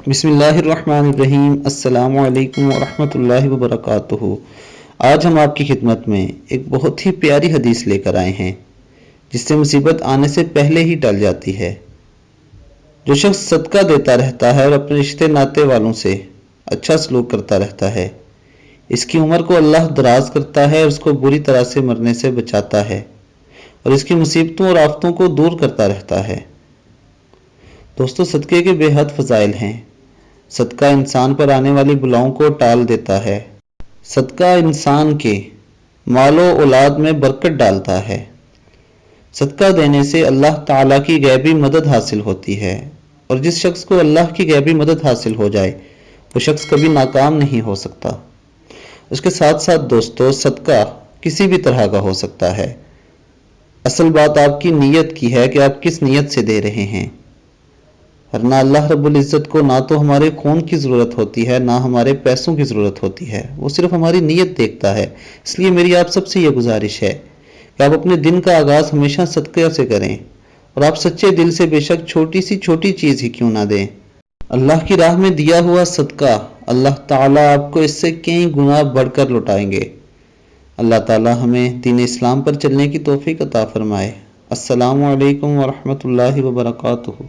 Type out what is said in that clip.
بسم اللہ الرحمن الرحیم۔ السلام علیکم ورحمۃ اللہ وبرکاتہ۔ آج ہم آپ کی خدمت میں ایک بہت ہی پیاری حدیث لے کر آئے ہیں جس سے مصیبت آنے سے پہلے ہی ٹل جاتی ہے۔ جو شخص صدقہ دیتا رہتا ہے اور اپنے رشتے ناتے والوں سے اچھا سلوک کرتا رہتا ہے، اس کی عمر کو اللہ دراز کرتا ہے اور اس کو بری طرح سے مرنے سے بچاتا ہے اور اس کی مصیبتوں اور آفتوں کو دور کرتا رہتا ہے۔ دوستو، صدقے کے بے حد فضائل ہیں۔ صدقہ انسان پر آنے والی بلاؤں کو ٹال دیتا ہے۔ صدقہ انسان کے مال و اولاد میں برکت ڈالتا ہے۔ صدقہ دینے سے اللہ تعالیٰ کی غیبی مدد حاصل ہوتی ہے، اور جس شخص کو اللہ کی غیبی مدد حاصل ہو جائے وہ شخص کبھی ناکام نہیں ہو سکتا۔ اس کے ساتھ ساتھ دوستو، صدقہ کسی بھی طرح کا ہو سکتا ہے۔ اصل بات آپ کی نیت کی ہے کہ آپ کس نیت سے دے رہے ہیں۔ ورنہ اللہ رب العزت کو نہ تو ہمارے خون کی ضرورت ہوتی ہے، نہ ہمارے پیسوں کی ضرورت ہوتی ہے، وہ صرف ہماری نیت دیکھتا ہے۔ اس لیے میری آپ سب سے یہ گزارش ہے کہ آپ اپنے دن کا آغاز ہمیشہ صدقہ سے کریں، اور آپ سچے دل سے بے شک چھوٹی سی چھوٹی چیز ہی کیوں نہ دیں۔ اللہ کی راہ میں دیا ہوا صدقہ اللہ تعالیٰ آپ کو اس سے کئی گنا بڑھ کر لوٹائیں گے۔ اللہ تعالیٰ ہمیں دین اسلام پر چلنے کی توفیق عطا فرمائے۔ السلام علیکم ورحمۃ اللہ وبرکاتہ۔